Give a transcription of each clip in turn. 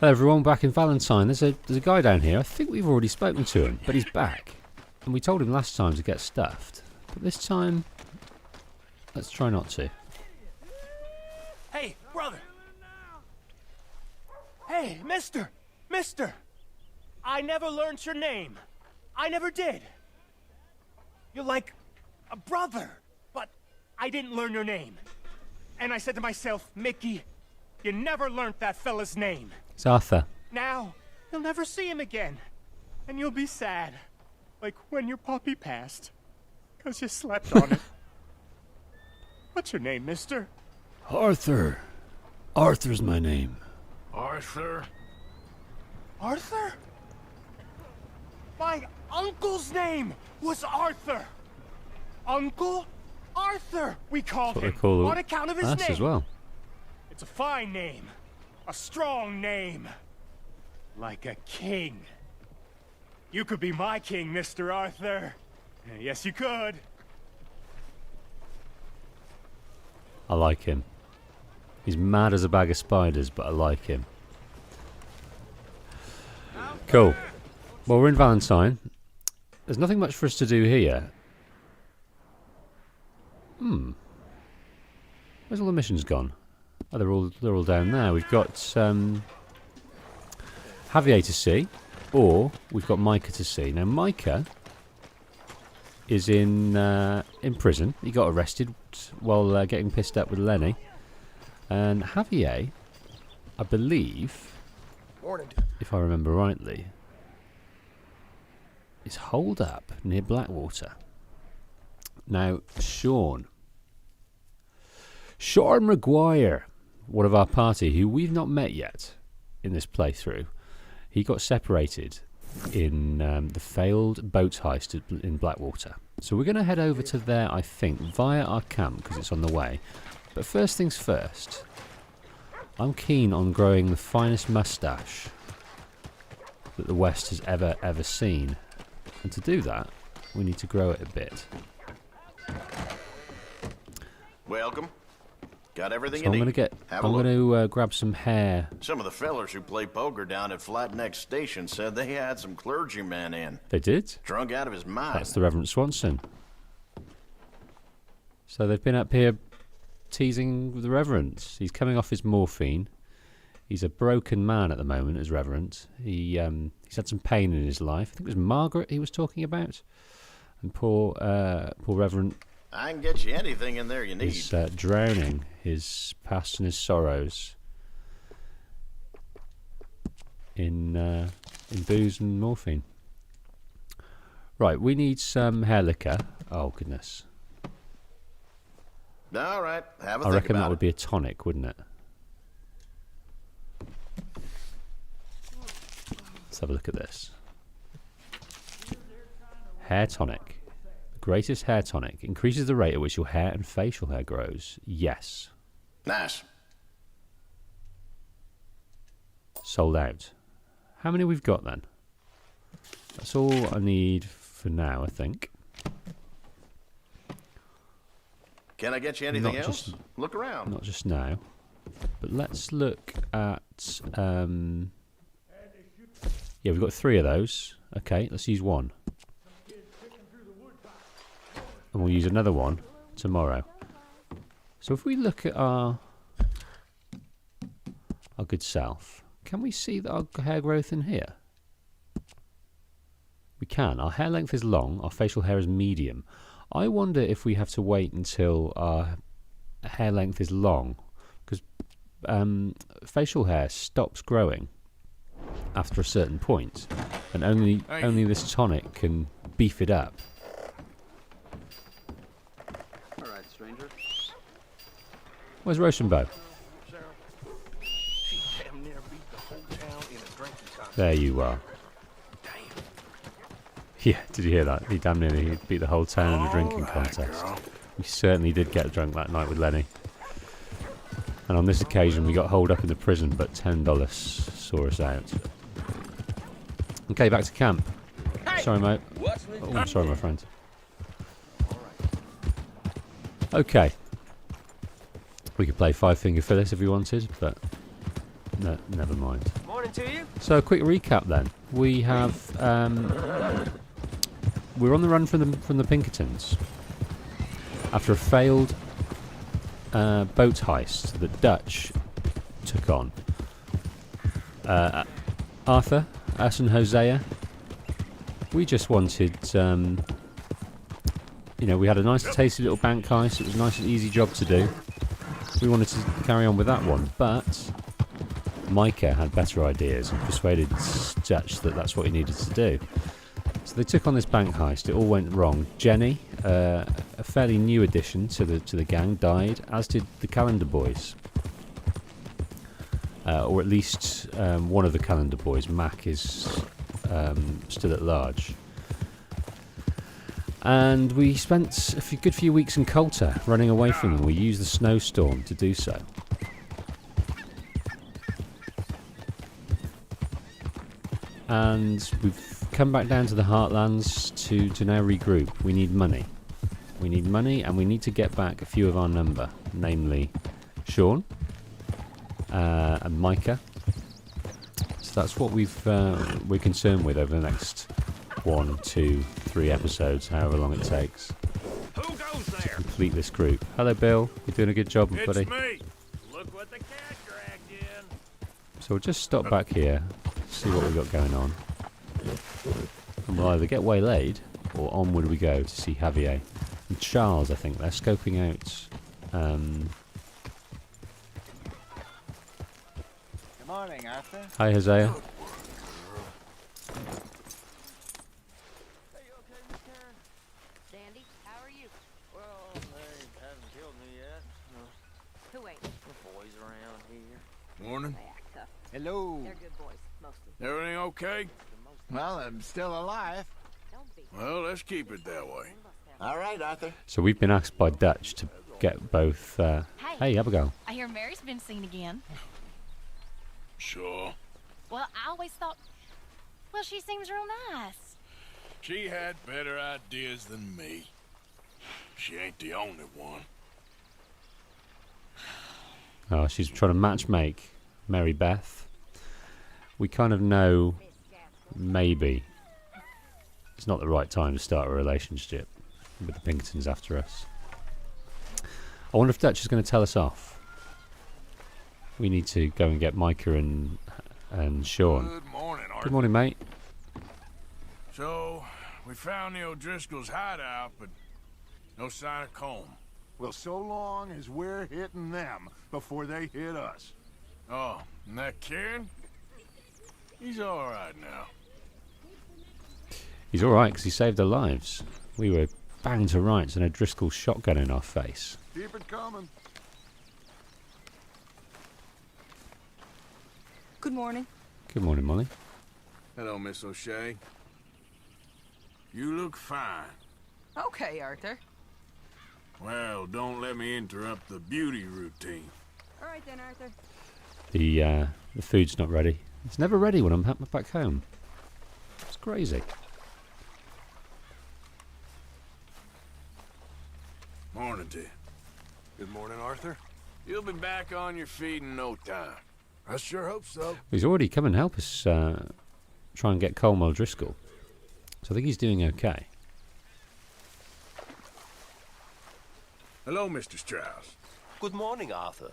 Hello everyone, back in Valentine. There's a guy down here. I think we've already spoken to him, but he's back. And we told him last time to get stuffed. But this time, let's try not to. Hey, brother! Hey, mister! Mister! I never learned your name. I never did. You're like a brother, but I didn't learn your name. And I said to myself, Mickey, you never learned that fella's name. It's Arthur. Now, you'll never see him again. And you'll be sad. Like when your puppy passed. 'Cause you slept on it. What's your name, mister? Arthur. Arthur's my name. Arthur? Arthur? My uncle's name was Arthur. Uncle Arthur, we called him. On account of his us name. As well. It's a fine name. A strong name. Like a king. You could be my king, Mr. Arthur. Yes, you could. I like him. He's mad as a bag of spiders, but I like him. Cool. Well, we're in Valentine. There's nothing much for us to do here. Where's all the missions gone? Oh, they're all down there. We've got Javier to see, or we've got Micah to see. Now, Micah is in prison. He got arrested while getting pissed up with Lenny. And Javier, I believe, if I remember rightly, is holed up near Blackwater. Now, Sean Maguire, one of our party, who we've not met yet in this playthrough, he got separated in the failed boat heist in Blackwater. So we're going to head over to there, I think, via our camp, because it's on the way. But first things first, I'm keen on growing the finest moustache that the West has ever seen. And to do that, we need to grow it a bit. Welcome. Got everything So you I'm need. going to grab some hair. Some of the fellers who play poker down at Flatneck Station said they had some clergyman in. They did? Drunk out of his mind. That's the Reverend Swanson. So they've been up here teasing the Reverend. He's coming off his morphine. He's a broken man at the moment as Reverend. He's had some pain in his life. I think it was Margaret he was talking about. And poor Reverend... I can get you anything in there you need. He's drowning his past and his sorrows in booze and morphine. Right, we need some hair liquor. Oh, goodness. All right, have a I think reckon about that would it. be a tonic, wouldn't it? Let's have a look at this. Hair tonic. Greatest hair tonic. Increases the rate at which your hair and facial hair grows. Yes. Nice. Sold out. How many we've got then? That's all I need for now, I think. Can I get you anything else? Look around. Not just now. But let's look at... yeah, we've got 3 of those. Okay, let's use one. And we'll use another one tomorrow. So if we look at our good self, can we see that our hair growth in here? We can. Our hair length is long, our facial hair is medium. I wonder if we have to wait until our hair length is long, because facial hair stops growing after a certain point, and only this tonic can beef it up. Where's Rochambeau? There you are. Yeah, did you hear that? He damn nearly beat the whole town in a drinking contest. We certainly did get drunk that night with Lenny. And on this occasion we got holed up in the prison, but $10 saw us out. Okay, back to camp. Sorry, mate. Oh, I'm sorry, my friend. Okay. We could play 5 Finger Phyllis if we wanted, but no, never mind. Morning to you. So a quick recap then. We have we're on the run from the Pinkertons after a failed boat heist that Dutch took on. Arthur, us and Hosea, we just wanted, we had a nice tasty little bank heist. It was a nice and easy job to do. We wanted to carry on with that one, but Micah had better ideas and persuaded Dutch that that's what he needed to do. So they took on this bank heist. It all went wrong. Jenny, a fairly new addition to the gang, died, as did the Calendar Boys. Or at least one of the Calendar Boys, Mac, is still at large. And we spent a good few weeks in Coulter running away from them. We used the snowstorm to do so. And we've come back down to the Heartlands to now regroup. We need money. We need money, and we need to get back a few of our number, namely Sean and Micah. So that's what we're concerned with over the next 1, 2, 3 episodes, however long it takes. Who goes To there? complete this group. Hello, Bill. You're doing a good job, It's buddy. me. Look what the cat dragged in. So we'll just stop back here, see what we've got going on. And we'll either get waylaid or onward we go to see Javier. And Charles, I think, they're scoping out. Good morning, Arthur. Hi, Hosea. Hey, you okay, Miss Karen? Sandy, how are you? Well, they haven't killed me yet. Who ain't? The boys around here. Morning. They act tough. Hello. They're good boys, mostly. Everything okay? Well, I'm still alive. Don't be. Well, let's keep it that way. All right, Arthur. So we've been asked by Dutch to get both... Hey, Abigail. I hear Mary's been seen again. Sure. Well, I always thought, well, she seems real nice. She had better ideas than me. She ain't the only one. Oh, she's trying to matchmake Mary Beth. We kind of know maybe it's not the right time to start a relationship with the Pinkertons after us. I wonder if Dutch is going to tell us off. We need to go and get Micah and Sean. Good morning, Art. Good morning, mate. So, we found the O'Driscoll's hideout, but no sign of Colm. Well, so long as we're hitting them before they hit us. Oh, and that Kieran? He's all right now. He's alright because he saved our lives. We were banged to rights and a Driscoll shotgun in our face. Keep it coming. Good morning. Good morning, Molly. Hello, Miss O'Shea. You look fine. Okay, Arthur. Well, don't let me interrupt the beauty routine. All right then, Arthur. The food's not ready. It's never ready when I'm back home. It's crazy. Morning to you. Good morning, Arthur. You'll be back on your feet in no time. I sure hope so. He's already come and help us try and get Colm O'Driscoll. So I think he's doing okay. Hello, Mr. Strauss. Good morning, Arthur.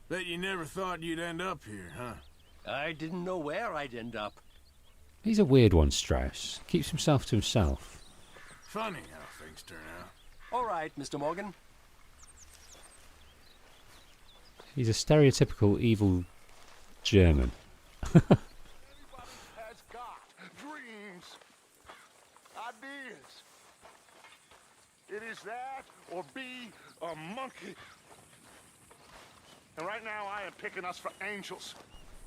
Bet you never thought you'd end up here, huh? I didn't know where I'd end up. He's a weird one, Strauss. Keeps himself to himself. Funny how things turn out. All right, Mr. Morgan. He's a stereotypical evil German. Everybody has got dreams, ideas. It is that or be a monkey. And right now I am picking us for angels,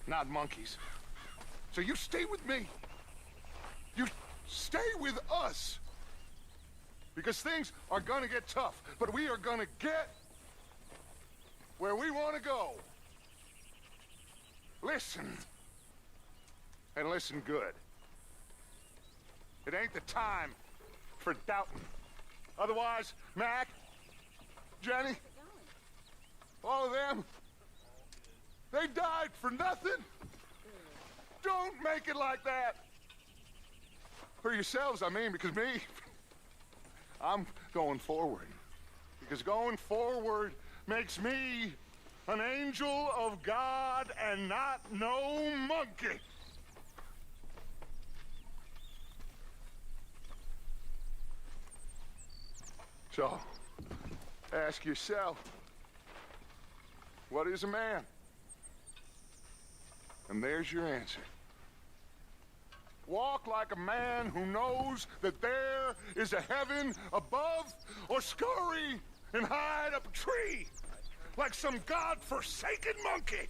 not monkeys. So you stay with me. You stay with us. Because things are gonna get tough, but we are gonna get where we want to go. Listen. And listen good. It ain't the time for doubting. Otherwise, Mac, Jenny, all of them, they died for nothing. don't make it like that. For yourselves, I mean, because me, I'm going forward. Because going forward makes me an angel of God and not no monkey. So, ask yourself, what is a man? And there's your answer. Walk like a man who knows that there is a heaven above, or scurry and hide up a tree like some god-forsaken monkey.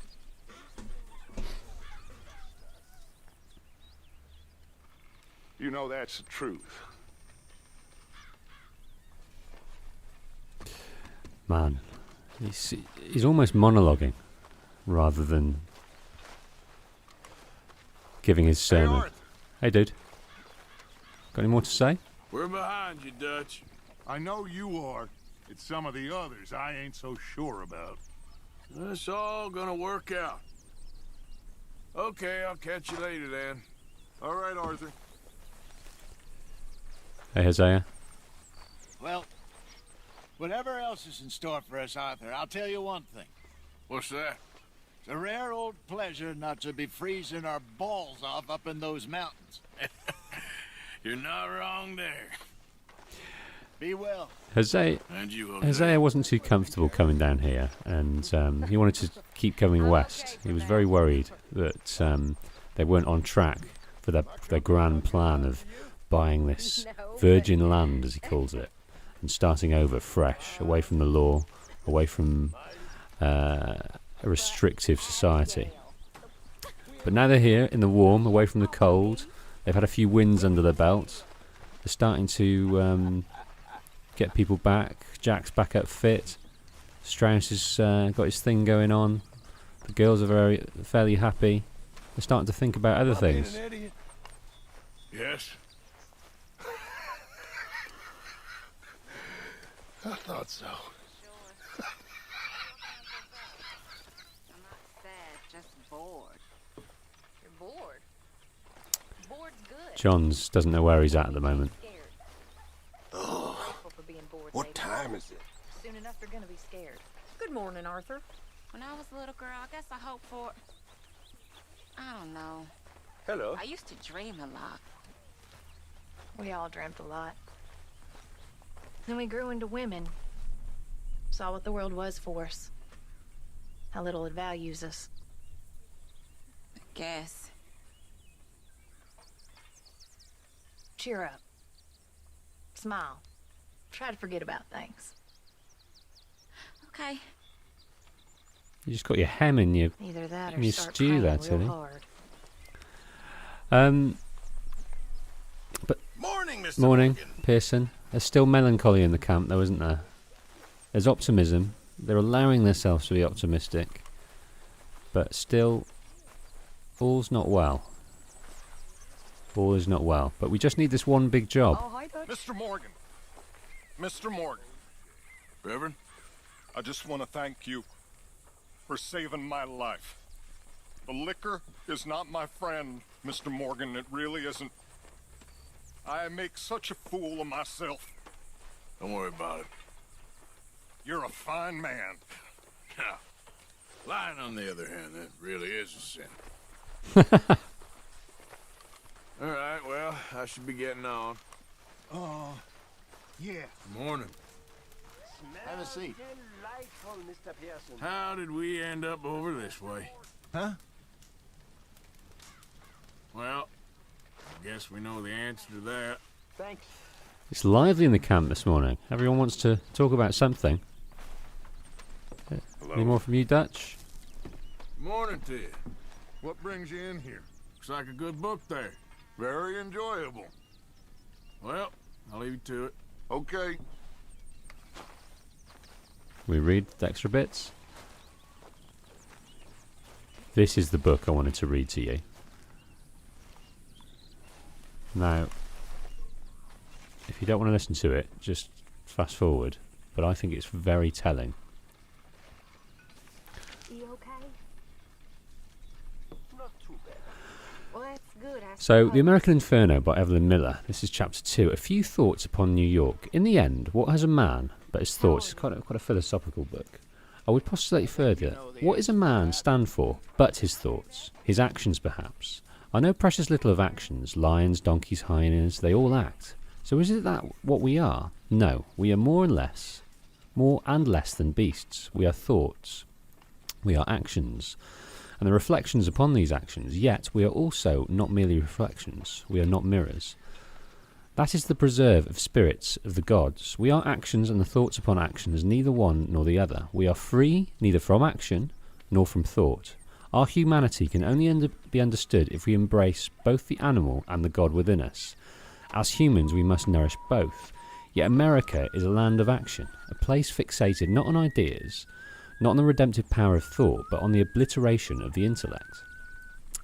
You know that's the truth. Man, he's almost monologuing rather than giving his sermon. Arth. Hey, dude. Got any more to say? We're behind you, Dutch. I know you are. It's some of the others I ain't so sure about. It's all gonna work out. Okay, I'll catch you later then. All right, Arthur. Hey, Hosea. Well, whatever else is in store for us, Arthur, I'll tell you one thing. What's that? It's a rare old pleasure not to be freezing our balls off up in those mountains. You're not wrong there. Be well. Hosea And you, Jose. Hosea wasn't too comfortable coming down here, and he wanted to keep going west. He was very worried that they weren't on track for their grand plan of buying this virgin land, as he calls it, and starting over fresh, away from the law, away from a restrictive society. But now they're here in the warm, away from the cold. They've had a few wins under their belt. They're starting to get people back. Jack's back up fit. Strauss has got his thing going on. The girls are fairly happy. They're starting to think about other things. Yes? I thought so. I'm not sad, just bored. You're bored? Bored's good. Johns doesn't know where he's at the moment. Scared. Grateful for being bored, What maybe. time is it? Soon enough, they're gonna be scared. Good morning, Arthur. When I was a little girl, I guess I hoped for... I don't know. Hello. I used to dream a lot. We all dreamt a lot. Then we grew into women. Saw what the world was for us. How little it values us. I guess. Cheer up. Smile. Try to forget about things. Okay. You just got your hem in your Either that or you start stew praying there, real Tilly. hard. Morning, Mr. Morning, Morgan. Pearson. There's still melancholy in the camp, though, isn't there? There's optimism. They're allowing themselves to be optimistic. But still, all's not well. All is not well. But we just need this one big job. Oh, hi, Dutch. Mr. Morgan. Mr. Morgan. Reverend? I just want to thank you for saving my life. The liquor is not my friend, Mr. Morgan. It really isn't. I make such a fool of myself. Don't worry about it. You're a fine man. Now, lying on the other hand, that really is a sin. All right, well, I should be getting on. Yeah. Morning. Have a seat. Delightful, Mr. Pearson. How did we end up over this way? Huh? Well, I guess we know the answer to that. Thanks. It's lively in the camp this morning. Everyone wants to talk about something. Any more from you, Dutch? Morning to you. What brings you in here? Looks like a good book there. Very enjoyable. Well, I'll leave you to it. Okay. We read the extra bits. This is the book I wanted to read to you. Now, if you don't want to listen to it, just fast forward. But I think it's very telling. You okay? Not too bad. Well, that's good. So, The American Inferno by Evelyn Miller. This is chapter 2. A few thoughts upon New York. In the end, what has a man but his thoughts? It's quite a philosophical book. I would postulate further, what is a man stand for but his thoughts? His actions, perhaps. I know precious little of actions. Lions, donkeys, hyenas, they all act. So is it that what we are? No, we are more and less than beasts. We are thoughts. We are actions. And the reflections upon these actions, yet we are also not merely reflections. We are not mirrors. That is the preserve of spirits of the gods. We are actions, and the thoughts upon actions, neither one nor the other. We are free, neither from action nor from thought. Our humanity can only be understood if we embrace both the animal and the god within us. As humans, we must nourish both. Yet America is a land of action, a place fixated not on ideas, not on the redemptive power of thought, but on the obliteration of the intellect.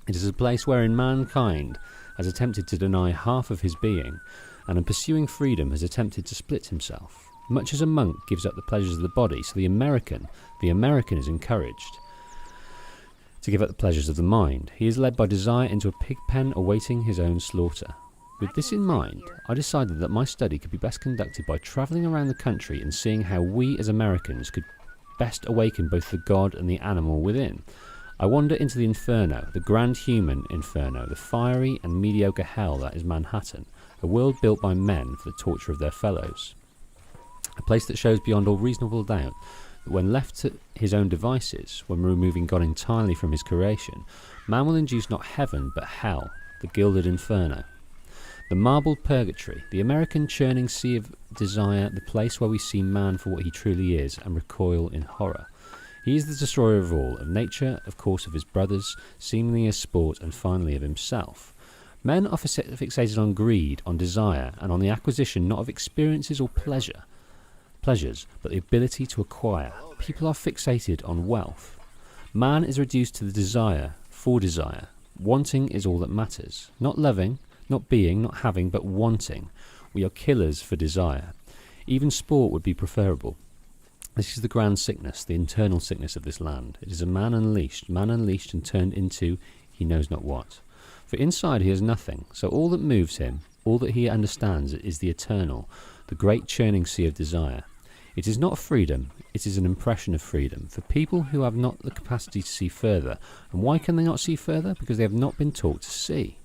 It is a place wherein mankind has attempted to deny half of his being, and in pursuing freedom has attempted to split himself. Much as a monk gives up the pleasures of the body, so the American is encouraged to give up the pleasures of the mind. He is led by desire into a pig pen awaiting his own slaughter. With this in mind, I decided that my study could be best conducted by travelling around the country and seeing how we as Americans could best awaken both the god and the animal within. I wander into the inferno, the grand human inferno, the fiery and mediocre hell that is Manhattan, a world built by men for the torture of their fellows. A place that shows beyond all reasonable doubt that when left to his own devices, when removing God entirely from his creation, man will induce not heaven but hell, the gilded inferno. The marbled purgatory, the American churning sea of desire, the place where we see man for what he truly is and recoil in horror. He is the destroyer of all, of nature, of course of his brothers, seemingly as sport, and finally of himself. Men are fixated on greed, on desire, and on the acquisition not of experiences or pleasures, but the ability to acquire. People are fixated on wealth. Man is reduced to the desire for desire. Wanting is all that matters. Not loving, not being, not having, but wanting. We are killers for desire. Even sport would be preferable. This is the grand sickness, the internal sickness of this land. It is a man unleashed and turned into he knows not what. For inside he has nothing, so all that moves him, all that he understands is the eternal, the great churning sea of desire. It is not freedom, it is an impression of freedom, for people who have not the capacity to see further. And why can they not see further? Because they have not been taught to see.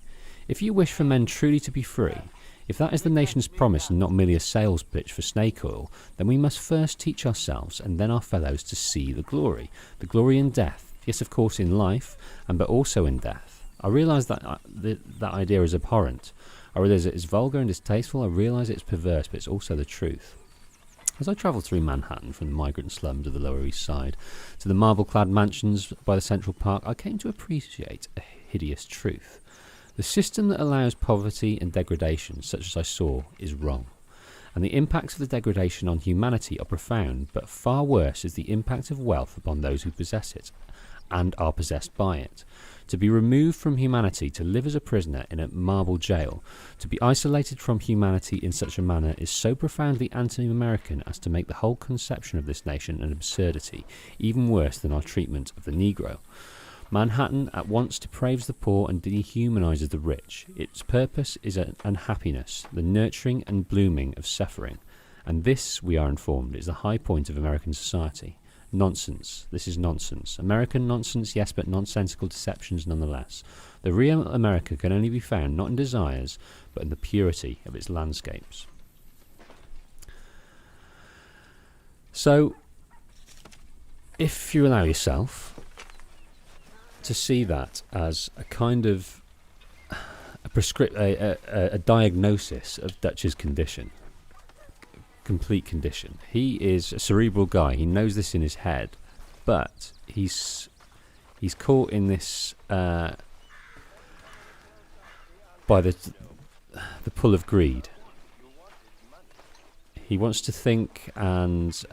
If you wish for men truly to be free, if that is the nation's promise and not merely a sales pitch for snake oil, then we must first teach ourselves and then our fellows to see the glory in death, yes of course in life, but also in death. I realise that that idea is abhorrent. I realise it is vulgar and distasteful. I realise it's perverse, but it's also the truth. As I travelled through Manhattan, from the migrant slums of the Lower East Side to the marble-clad mansions by the Central Park, I came to appreciate a hideous truth. The system that allows poverty and degradation, such as I saw, is wrong. And the impacts of the degradation on humanity are profound, but far worse is the impact of wealth upon those who possess it, and are possessed by it. To be removed from humanity, to live as a prisoner in a marble jail, to be isolated from humanity in such a manner is so profoundly anti-American as to make the whole conception of this nation an absurdity, even worse than our treatment of the Negro. Manhattan at once depraves the poor and dehumanises the rich. Its purpose is unhappiness, the nurturing and blooming of suffering. And this, we are informed, is the high point of American society. Nonsense. This is nonsense. American nonsense, yes, but nonsensical deceptions nonetheless. The real America can only be found not in desires, but in the purity of its landscapes. So, if you allow yourself to see that as a kind of a diagnosis of Dutch's condition, complete condition. He is a cerebral guy. He knows this in his head, but he's caught in this by the pull of greed. He wants to think and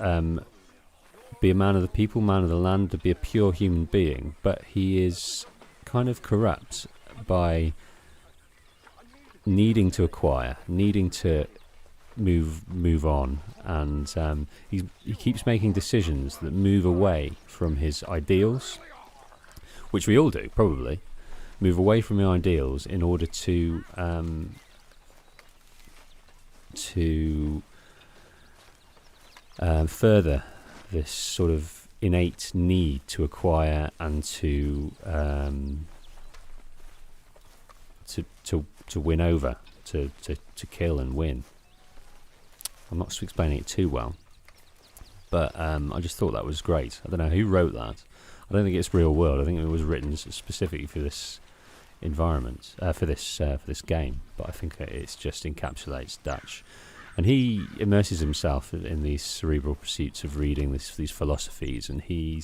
be a man of the people, man of the land, to be a pure human being, but he is kind of corrupt by needing to acquire, needing to move on, and he keeps making decisions that move away from his ideals, which we all do probably, move away from the ideals in order to further this sort of innate need to acquire and to win over, to kill and win. I'm not explaining it too well, but I just thought that was great. I don't know who wrote that. I don't think it's real world. I think it was written specifically for this environment, for this game. But I think it just encapsulates Dutch, and he immerses himself in these cerebral pursuits of reading these philosophies, and I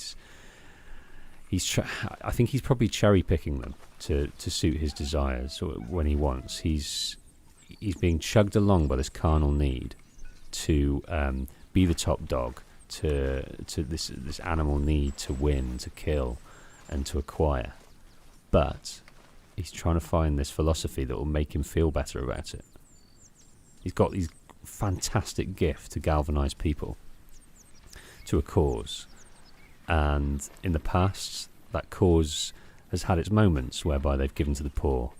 think he's probably cherry picking them to suit his desires or when he wants. He's being chugged along by this carnal need to be the top dog, to this animal need to win, to kill, and to acquire. But he's trying to find this philosophy that will make him feel better about it. He's got these fantastic gift to galvanize people to a cause, and in the past that cause has had its moments whereby they've given to the poor,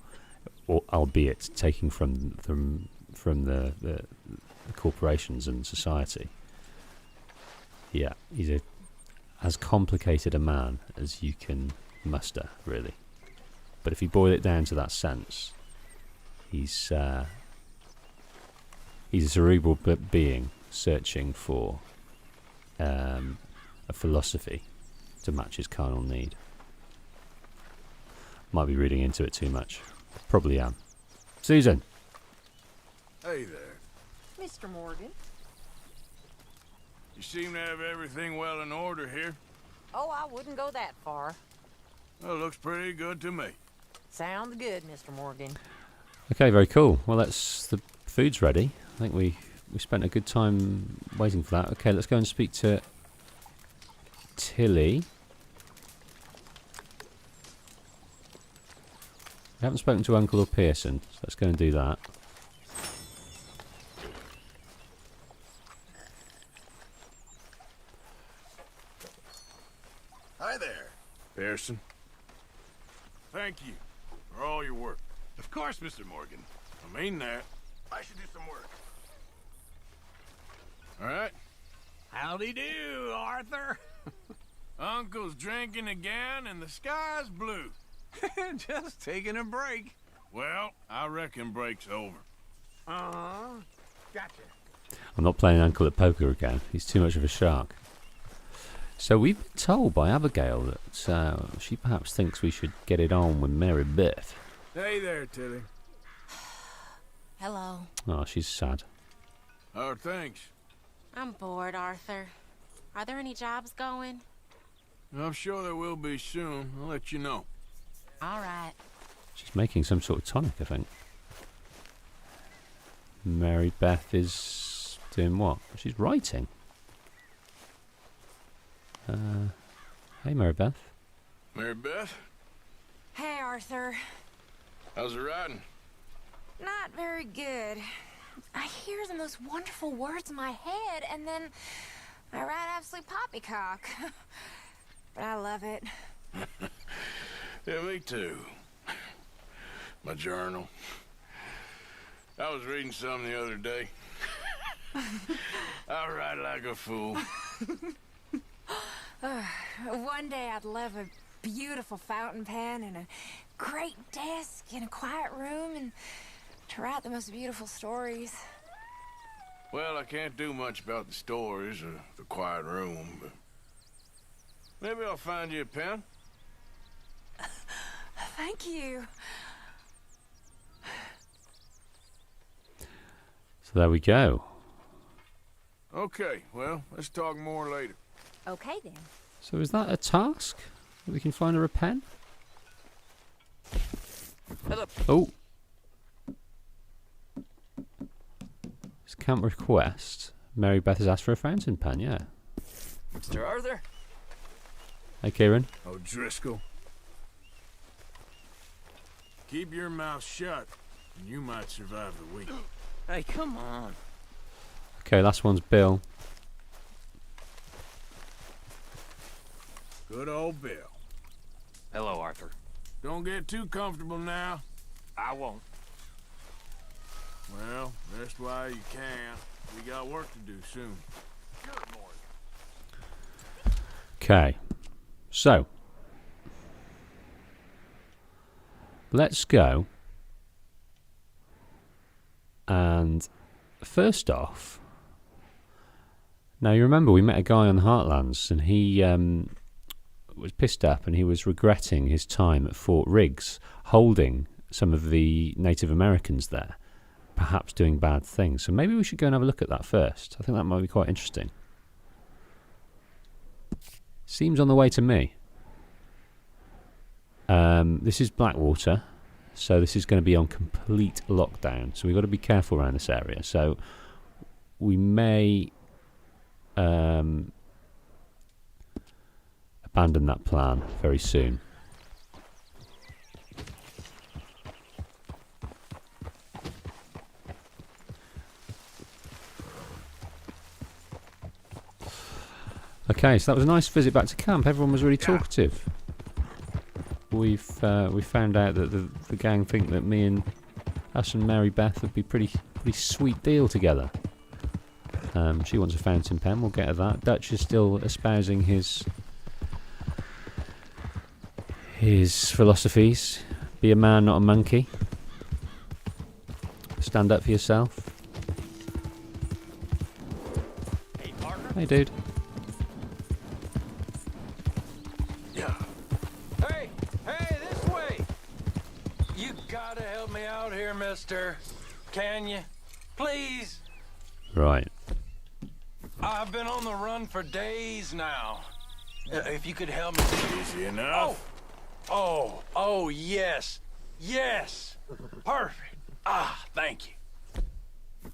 or albeit taking from the corporations and society. Yeah, he's as complicated a man as you can muster, really. But if you boil it down to that sense, he's a cerebral being searching for a philosophy to match his carnal need. Might be reading into it too much. Probably am. Susan. Hey there. Mr. Morgan. You seem to have everything well in order here. Oh, I wouldn't go that far. Well, it looks pretty good to me. Sounds good, Mr. Morgan. Okay, very cool. Well, the food's ready. I think we spent a good time waiting for that. Okay, let's go and speak to Tilly. We haven't spoken to Uncle or Pearson, so let's go and do that. Hi there, Pearson. Thank you for all your work. Of course, Mr. Morgan. I mean that. I should do some work. All right. Howdy do, Arthur. Uncle's drinking again and the sky's blue. Just taking a break. Well, I reckon break's over. Uh-huh. Gotcha. I'm not playing Uncle at poker again. He's too much of a shark. So we've been told by Abigail that she perhaps thinks we should get it on with Mary Beth. Hey there, Tilly. Hello. Oh, she's sad. Oh, thanks. I'm bored, Arthur. Are there any jobs going? I'm sure there will be soon. I'll let you know. All right. She's making some sort of tonic, I think. Mary Beth is doing what? She's writing. Hey, Mary Beth. Mary Beth? Hey, Arthur. How's it riding? Not very good. I hear the most wonderful words in my head, and then I write absolute poppycock. But I love it. Yeah, me too. My journal. I was reading some the other day. I write like a fool. One day I'd love a beautiful fountain pen and a great desk in a quiet room and to write the most beautiful stories. Well, I can't do much about the stories or the quiet room, but maybe I'll find you a pen. Thank you. So there we go. Okay, well, let's talk more later. Okay, then. So is that a task? That we can find her a pen? Oh. This camp request. Mary Beth has asked for a fountain pen, yeah. Mr. Arthur? Hey, Kieran. O'Driscoll. Keep your mouth shut, and you might survive the week. Hey, come on. Okay, last one's Bill. Good old Bill. Hello, Arthur. Don't get too comfortable now. I won't. Well, rest while you can. We got work to do soon. Good morning. Okay, so let's go. And first off, now you remember we met a guy on the Heartlands, and he was pissed up, and he was regretting his time at Fort Riggs, holding some of the Native Americans there, perhaps doing bad things. So maybe we should go and have a look at that first. I think that might be quite interesting. Seems on the way to me. This is Blackwater, so this is going to be on complete lockdown. So we've got to be careful around this area. So we may abandon that plan very soon. Okay, so that was a nice visit back to camp. Everyone was really talkative. We found out that the gang think that us and Mary Beth would be pretty sweet deal together. She wants a fountain pen. We'll get her that. Dutch is still espousing his philosophies. Be a man, not a monkey. Stand up for yourself. Hey, partner. Hey, dude. Mister, can you? Please? Right. I've been on the run for days now. If you could help me. Easy enough. Oh, yes. Yes. Perfect. Thank you.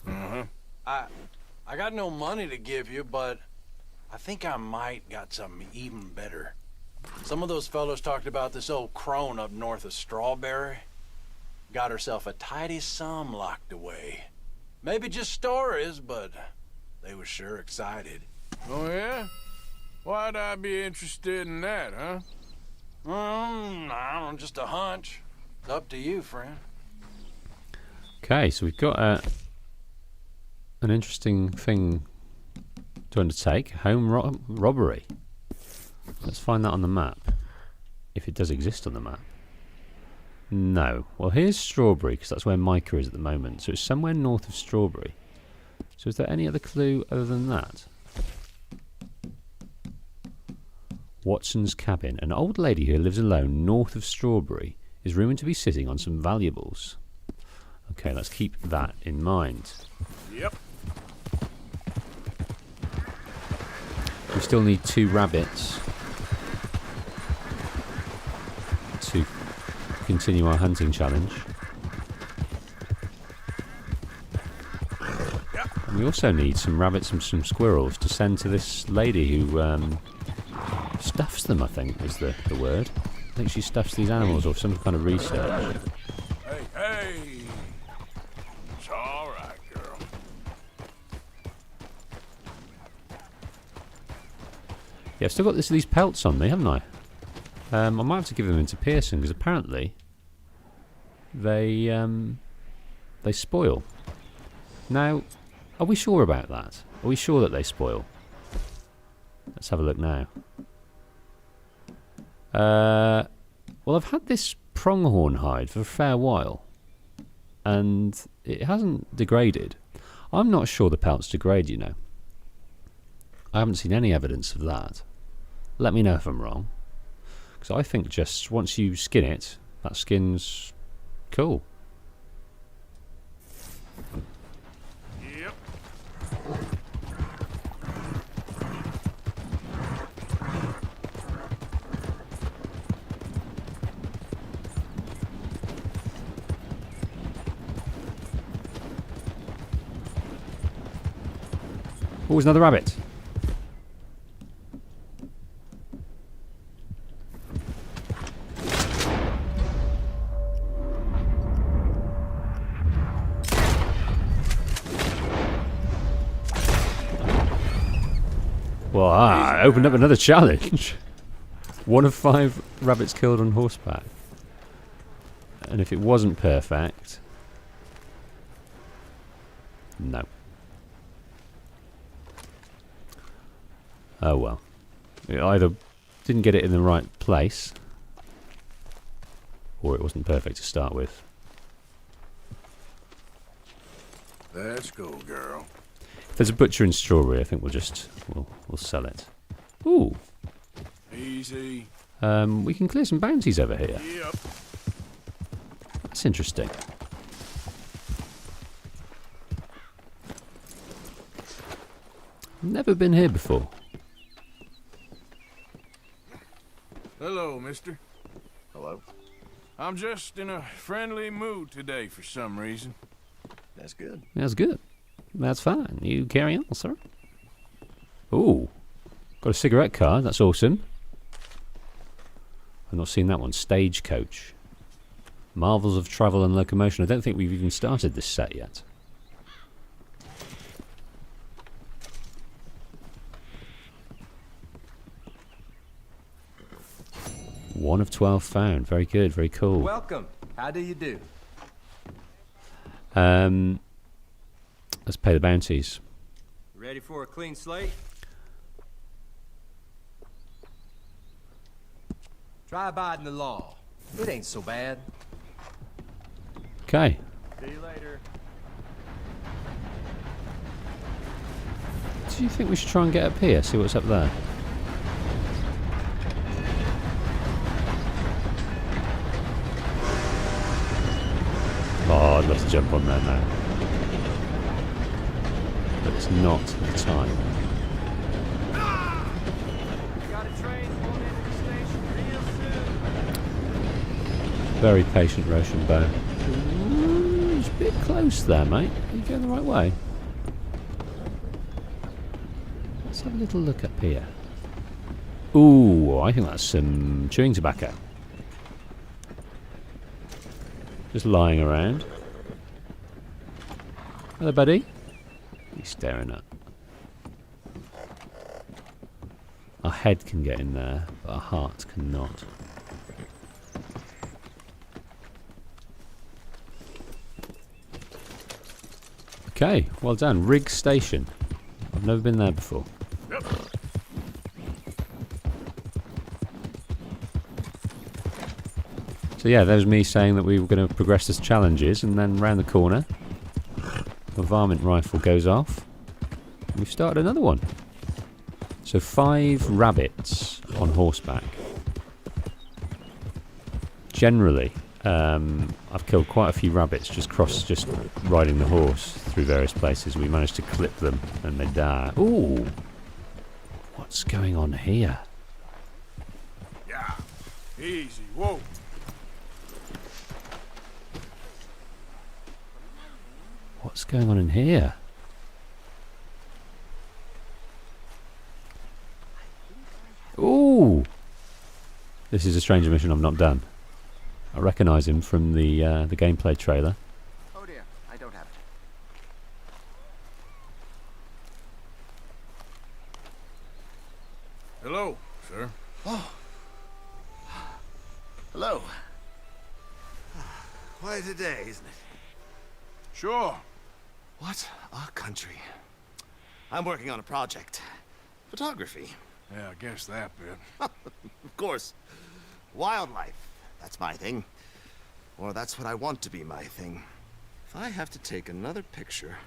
Uh-huh. I got no money to give you, but I think I might got something even better. Some of those fellows talked about this old crone up north of Strawberry. Got herself a tidy sum locked away. Maybe just stories, but they were sure excited. Oh, yeah? Why'd I be interested in that, huh? I don't know, just a hunch. It's up to you, friend. Okay, so we've got an interesting thing to undertake. Home robbery. Let's find that on the map. If it does exist on the map. No. Well, here's Strawberry, because that's where Micah is at the moment. So it's somewhere north of Strawberry. So is there any other clue other than that? Watson's cabin. An old lady who lives alone north of Strawberry is rumoured to be sitting on some valuables. Okay, let's keep that in mind. Yep. We still need 2 rabbits to continue our hunting challenge. And we also need some rabbits and some squirrels to send to this lady who stuffs them, I think is the word. I think she stuffs these animals or some kind of research. Hey! It's all right, girl. Yeah, I've still got these pelts on me, haven't I? I might have to give them into Pearson because apparently they spoil. Now, are we sure about that? Are we sure that they spoil? Let's have a look now. Well, I've had this pronghorn hide for a fair while, and it hasn't degraded. I'm not sure the pelts degrade, you know. I haven't seen any evidence of that. Let me know if I'm wrong. Because I think just once you skin it, that skin's cool. Yep. Oh, there's another rabbit. Well, I opened up another challenge. 1 of 5 rabbits killed on horseback. And if it wasn't perfect... No. Oh well. It either didn't get it in the right place, or it wasn't perfect to start with. Let's go, girl. If there's a butcher in Strawberry, I think we'll sell it. Ooh. Easy. We can clear some bounties over here. Yep. That's interesting. Never been here before. Hello, mister. Hello. I'm just in a friendly mood today for some reason. That's good. That's good. That's fine. You carry on, sir. Ooh. Got a cigarette card. That's awesome. I've not seen that one. Stagecoach. Marvels of travel and locomotion. I don't think we've even started this set yet. One of 12 found. Very good. Very cool. Welcome. How do you do? Let's pay the bounties. Ready for a clean slate? Try abiding the law. It ain't so bad. Okay. See you later. Do you think we should try and get up here? See what's up there? Oh, I'd love to jump on there now. But it's not the time. Got a train pulling into the station real soon. Very patient Rochambeau. Ooh, it's a bit close there, mate. Are you going the right way? Let's have a little look up here. Ooh, I think that's some chewing tobacco. Just lying around. Hello, buddy. What are you staring at? Our head can get in there, but our heart cannot. Okay, well done. Rig Station. I've never been there before. Yep. So yeah, there's me saying that we were going to progress as challenges, and then round the corner, the varmint rifle goes off. We've started another one. So 5 rabbits on horseback. Generally, I've killed quite a few rabbits just riding the horse through various places. We managed to clip them and they die. Ooh! What's going on here? Yeah. Easy. Whoa. What's going on in here? Ooh! This is a stranger mission I've not done. I recognise him from the gameplay trailer. Oh dear, I don't have it. Hello, sir. Oh. Hello. Quite a day, isn't it? Sure. What a country. I'm working on a project. Photography. Yeah, I guess that bit. Of course. Wildlife. That's my thing. Or that's what I want to be my thing. If I have to take another picture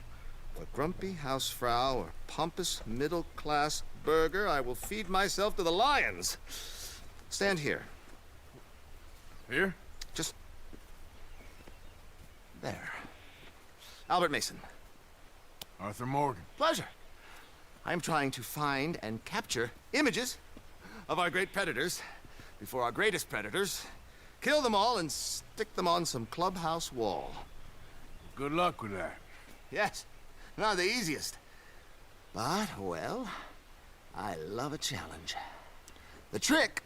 of a grumpy housefrau or pompous middle-class burger, I will feed myself to the lions. Stand here. Here? Just... there. Albert Mason. Arthur Morgan. Pleasure. I'm trying to find and capture images of our great predators before our greatest predators kill them all and stick them on some clubhouse wall. Good luck with that. Yes, not the easiest. But, well, I love a challenge. The trick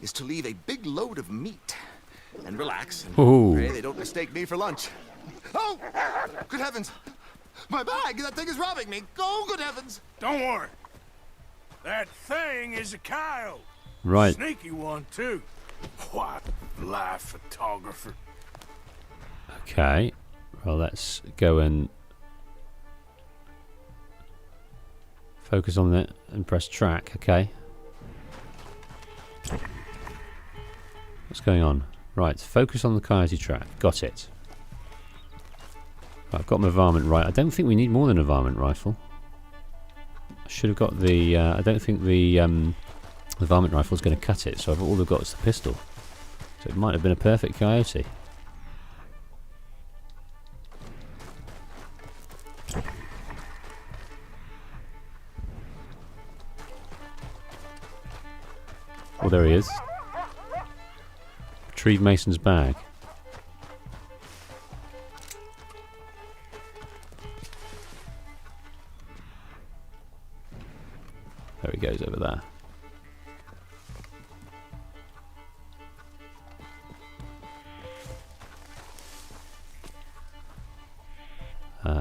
is to leave a big load of meat and relax and pray they don't mistake me for lunch. Oh! Good heavens! My bag! That thing is robbing me! Oh, good heavens! Don't worry. That thing is a coyote. Right. Sneaky one, too. What live photographer. Okay. Well, let's go and focus on it and press track. Okay. What's going on? Right, focus on the coyote track. Got it. Right, I've got my varmint right. I don't think we need more than a varmint rifle. I should have got the... I don't think the varmint rifle is going to cut it, so all I've got is the pistol. So it might have been a perfect coyote. Oh, there he is. Retrieve Mason's bag. There he goes over there.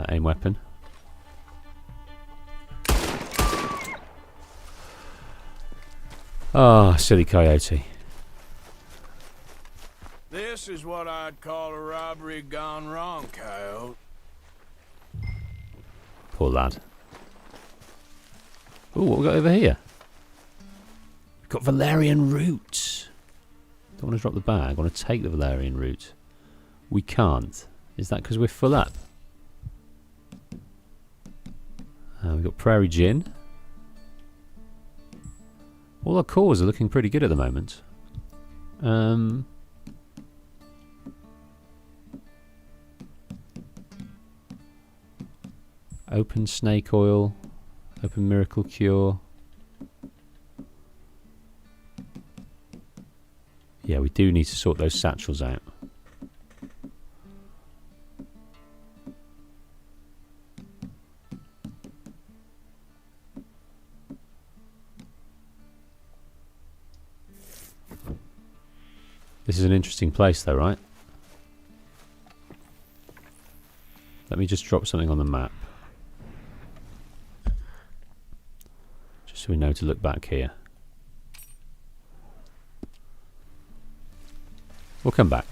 Aim weapon. Oh, silly coyote. This is what I'd call a robbery gone wrong, coyote. Poor lad. Ooh, what we got over here? We've got valerian root. Don't want to drop the bag. I want to take the valerian root. We can't. Is that because we're full up? We've got prairie gin. All our cores are looking pretty good at the moment. Open snake oil. Open miracle cure. Yeah, we do need to sort those satchels out. This is an interesting place though, right? Let me just drop something on the map. Just so we know to look back here. We'll come back.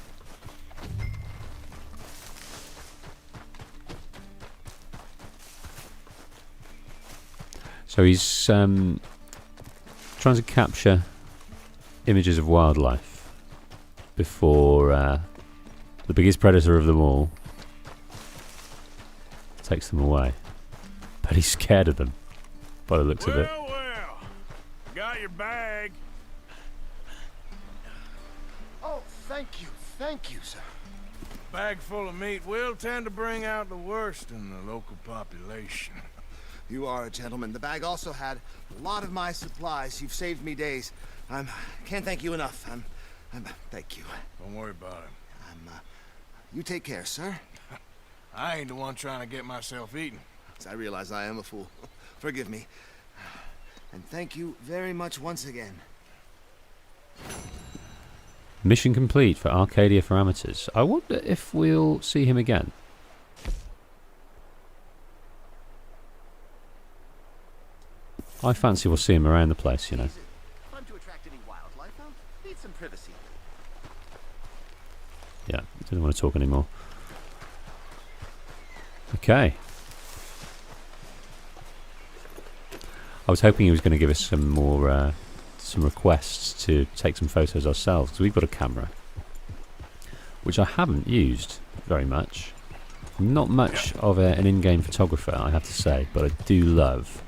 So he's trying to capture images of wildlife before the biggest predator of them all takes them away. But he's scared of them by the looks of it. Well, got your bag. Oh, thank you, sir. Bag full of meat will tend to bring out the worst in the local population. You are a gentleman. The bag also had a lot of my supplies. You've saved me days. Can't thank you enough. Thank you. Don't worry about it. You take care, sir. I ain't the one trying to get myself eaten. I realize I am a fool. Forgive me. And thank you very much once again. Mission complete for Arcadia for amateurs. I wonder if we'll see him again. I fancy we'll see him around the place, you know. Fun to attract any wildlife, though. Need some privacy. Yeah, didn't want to talk anymore. Okay. I was hoping he was going to give us some more, some requests to take some photos ourselves, because we've got a camera, which I haven't used very much. I'm not much of an in-game photographer, I have to say, but I do love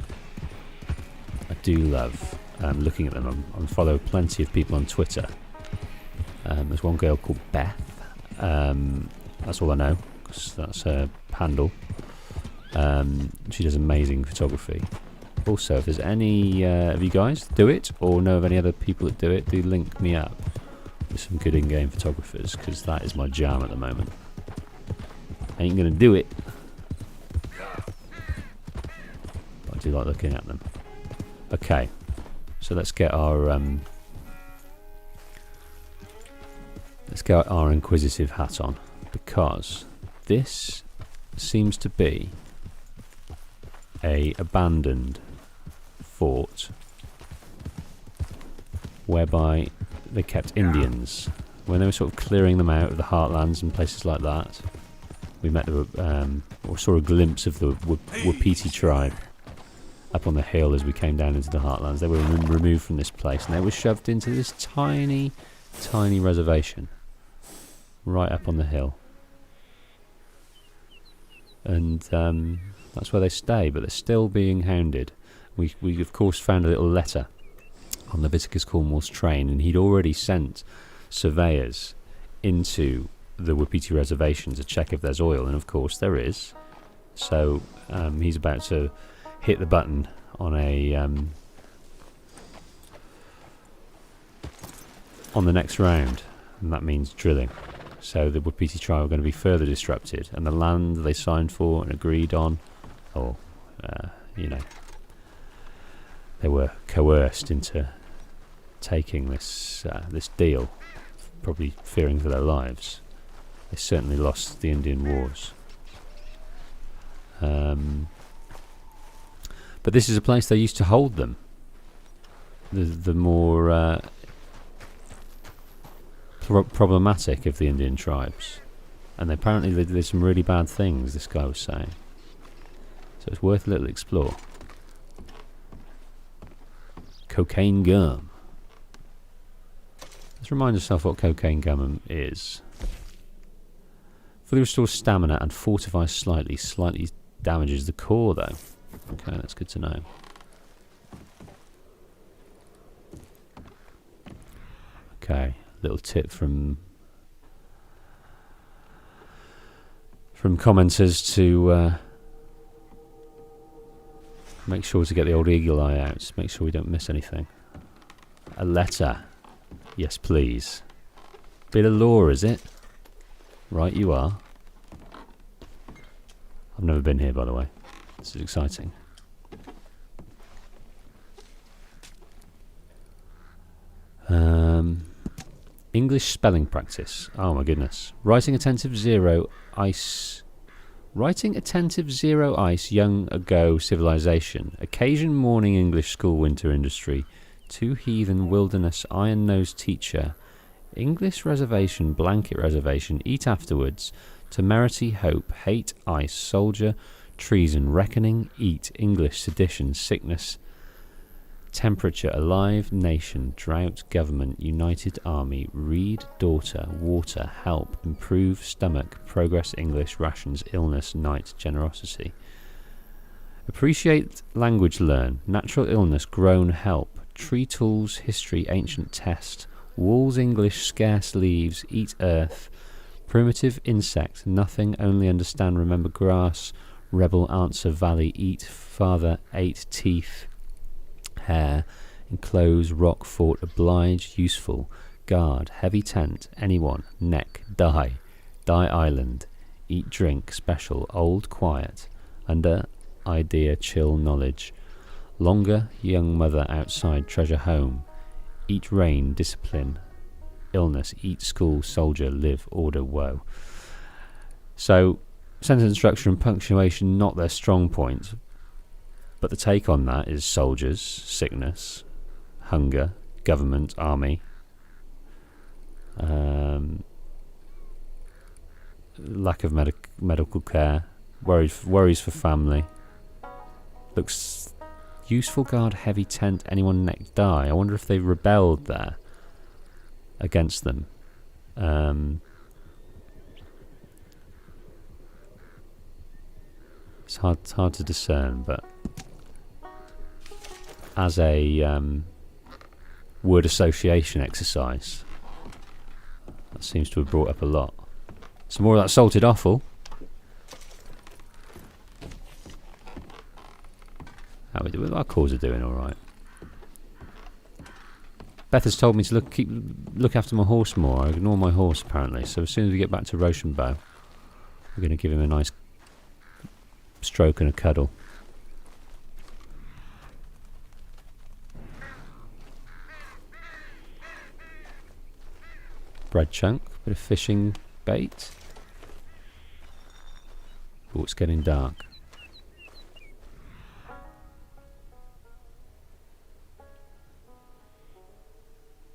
looking at them. I follow plenty of people on Twitter. There's one girl called Beth. That's all I know, because that's her handle. She does amazing photography. Also, if there's any of you guys do it, or know of any other people that do it, do link me up with some good in-game photographers, because that is my jam at the moment. Ain't gonna do it, but I do like looking at them. Okay, so let's get our inquisitive hat on, because this seems to be a abandoned fort whereby they kept Indians when they were sort of clearing them out of the heartlands and places like that. We met or saw a glimpse of the Wapiti tribe up on the hill as we came down into the heartlands. They were removed from this place and they were shoved into this tiny, tiny reservation right up on the hill. And that's where they stay, but they're still being hounded. We of course found a little letter on Leviticus Cornwall's train, and he'd already sent surveyors into the Wapiti reservation to check if there's oil, and of course there is. So he's about to hit the button on the next round, and that means drilling. So the Wapiti tribe are going to be further disrupted, and the land they signed for and agreed on, they were coerced into taking this deal, probably fearing for their lives. They certainly lost the Indian Wars. But this is a place they used to hold them. The more problematic of the Indian tribes. And apparently they did some really bad things, this guy was saying. So it's worth a little explore. Cocaine gum. Let's remind yourself what cocaine gum is. Fully restores stamina and fortifies slightly. Slightly damages the core though. Okay, that's good to know. Okay, little tip from commenters to make sure to get the old eagle eye out. Make sure we don't miss anything. A letter. Yes, please. Bit of law, is it? Right, you are. I've never been here, by the way. This is exciting. English spelling practice. Oh my goodness. Writing attentive zero ice. Writing attentive zero ice young ago civilization. Occasion morning English school winter industry. Two heathen wilderness iron nosed teacher. English reservation blanket reservation. Eat afterwards. Temerity hope hate ice soldier treason reckoning eat English sedition sickness. Temperature, alive, nation, drought, government, united army, read, daughter, water, help, improve, stomach, progress, English, rations, illness, night, generosity. Appreciate, language, learn, natural illness, grown, help, tree tools, history, ancient test, walls, English, scarce leaves, eat earth, primitive insect, nothing, only understand, remember grass, rebel, answer, valley, eat, father, eight, teeth, hair, enclose, rock, fort, oblige, useful, guard, heavy tent, anyone, neck, die island, eat, drink, special, old, quiet, under, idea, chill, knowledge, longer, young mother, outside, treasure, home, eat, rain, discipline, illness, eat, school, soldier, live, order, woe. So, sentence structure and punctuation, not their strong point. But the take on that is soldiers, sickness, hunger, government, army, lack of medical care, worries for family. Looks useful, guard, heavy tent, anyone neck, die. I wonder if they rebelled there against them. It's hard to discern, but as a word association exercise, that seems to have brought up a lot. Some more of that salted offal. How we do? Our cores are doing all right. Beth has told me to look after my horse more. I ignore my horse apparently. So as soon as we get back to Rochambeau, we're going to give him a nice stroke and a cuddle. Bread chunk, bit of fishing bait. Oh, it's getting dark.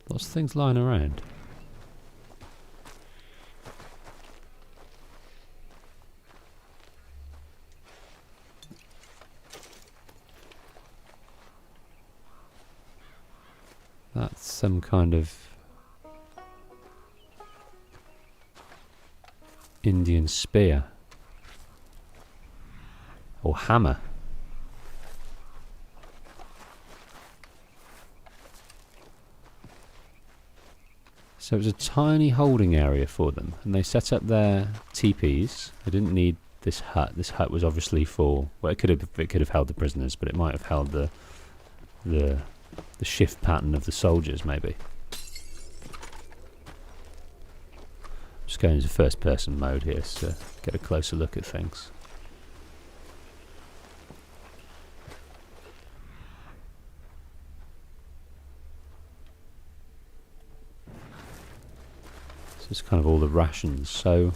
Lots of things lying around. That's some kind of Indian spear. Or hammer. So it was a tiny holding area for them, and they set up their teepees. They didn't need this hut. This hut was obviously for, well, it could have held the prisoners, but it might have held the shift pattern of the soldiers, maybe. Just going into first person mode here to get a closer look at things. It's kind of all the rations. So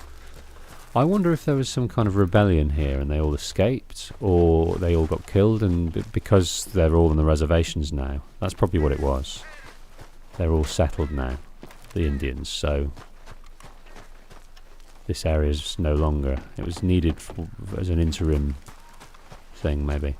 I wonder if there was some kind of rebellion here and they all escaped, or they all got killed, and because they're all on the reservations now, that's probably what it was. They're all settled now, the Indians, so this area is no longer. It was needed as an interim thing, maybe.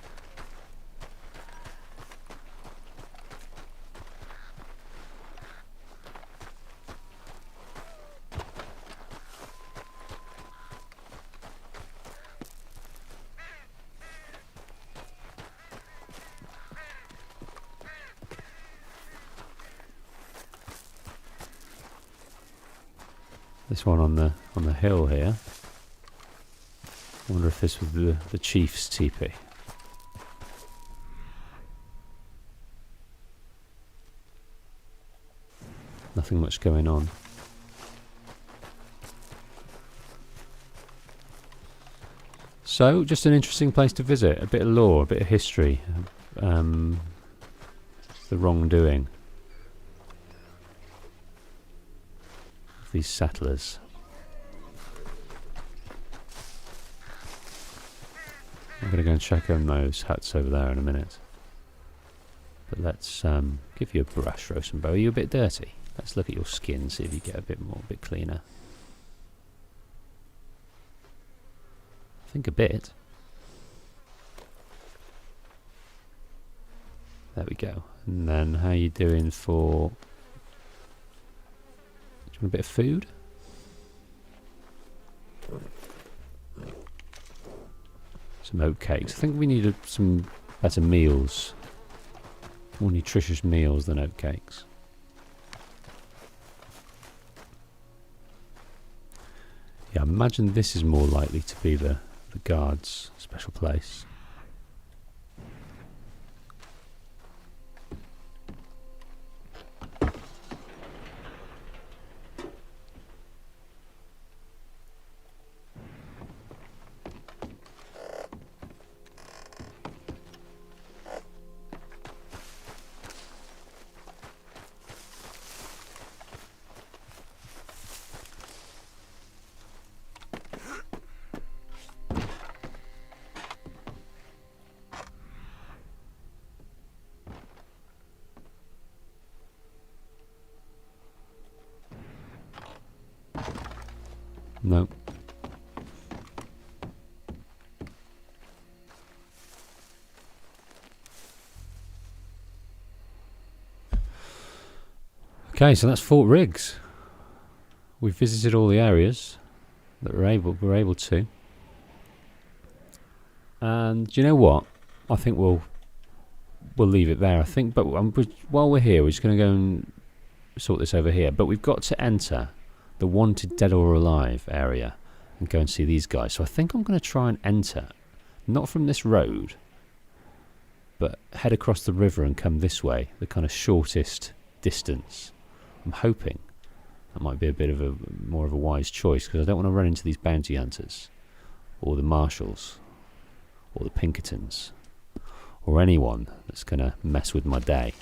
This one on the hill here. I wonder if this was the chief's teepee. Nothing much going on. So, just an interesting place to visit. A bit of lore, a bit of history. The wrongdoing. These settlers. I'm going to go and check on those huts over there in a minute. But let's give you a brush, Rosenbow. Are you a bit dirty? Let's look at your skin, see if you get a bit cleaner. I think a bit. There we go. And then how are you doing for... Do you want a bit of food? Some oat cakes. I think we need some better meals. More nutritious meals than oat cakes. Yeah, I imagine this is more likely to be the guards' special place. No. Okay, so that's Fort Riggs. We've visited all the areas that we're able to. And do you know what? I think we'll leave it there. I think, but while we're here, we're just going to go and sort this over here. But we've got to enter the wanted dead or alive area and go and see these guys. So I think I'm going to try and enter, not from this road, but head across the river and come this way, the kind of shortest distance. I'm hoping that might be a bit of more of a wise choice, because I don't want to run into these bounty hunters or the marshals or the Pinkertons or anyone that's going to mess with my day.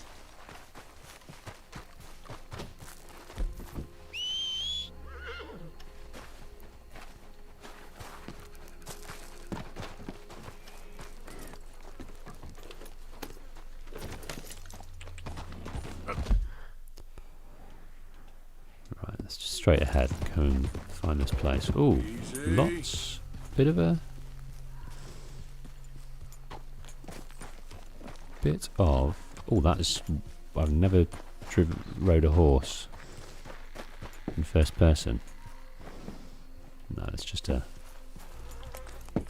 Straight ahead, go and find this place. Ooh, lots. Bit of. Oh, that is. I've never rode a horse in first person. No, it's just a...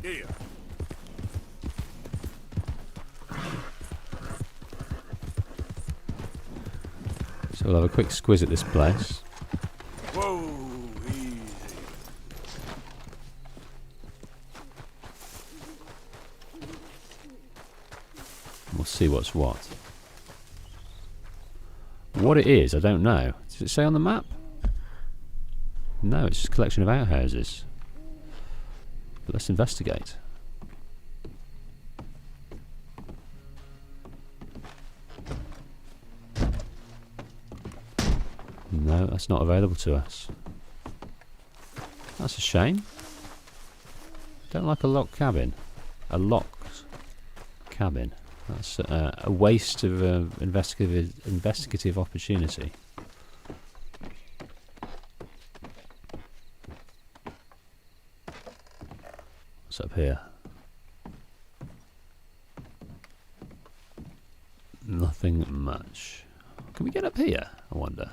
Yeah. So we'll have a quick squiz at this place. Whoa, easy. We'll see what's what. What it is, I don't know. Does it say on the map? No, it's just a collection of outhouses. But let's investigate. No, that's not available to us. That's a shame. Don't like a locked cabin. A locked cabin. That's a waste of investigative opportunity. What's up here? Nothing much. Can we get up here? I wonder.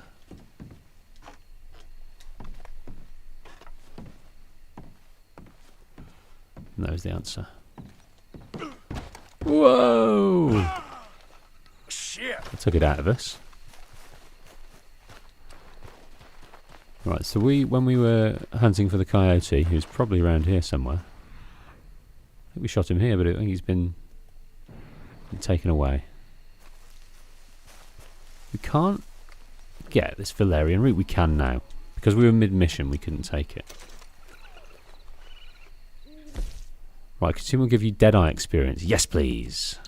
There's the answer. Whoa! Shit! I took it out of us. Right, so when we were hunting for the coyote, who's probably around here somewhere. I think we shot him here, but I think he's been taken away. We can't get this Valerian route. We can now. Because we were mid-mission, we couldn't take it. Right, continue will give you Deadeye experience. Yes, please.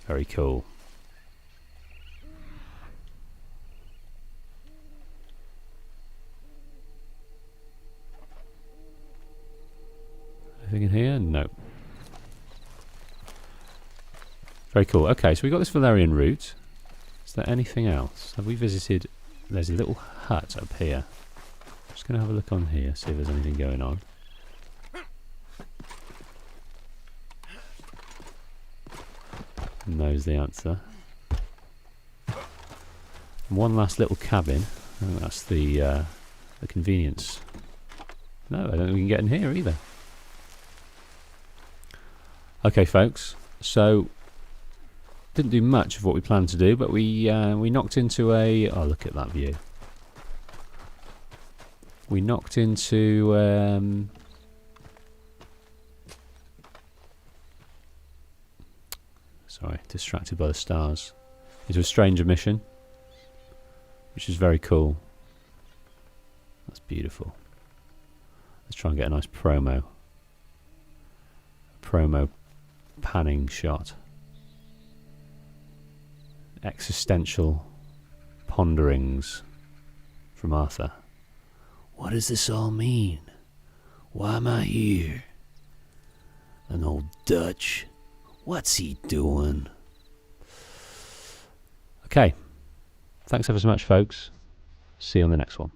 Very cool. Anything in here? No. Very cool. Okay, so we got this Valerian route. Is there anything else? Have we visited... There's a little hut up here. Just going to have a look on here, see if there's anything going on. Knows the answer. And one last little cabin. Oh, that's the convenience. No, I don't think we can get in here either. Okay, folks. So didn't do much of what we planned to do, but we knocked into a... Oh, look at that view. We knocked into sorry, distracted by the stars. Into a stranger mission, which is very cool. That's beautiful. Let's try and get a nice promo panning shot. Existential ponderings from Arthur. What does this all mean? Why am I here? An old Dutch. What's he doing? Okay. Thanks ever so much, folks. See you on the next one.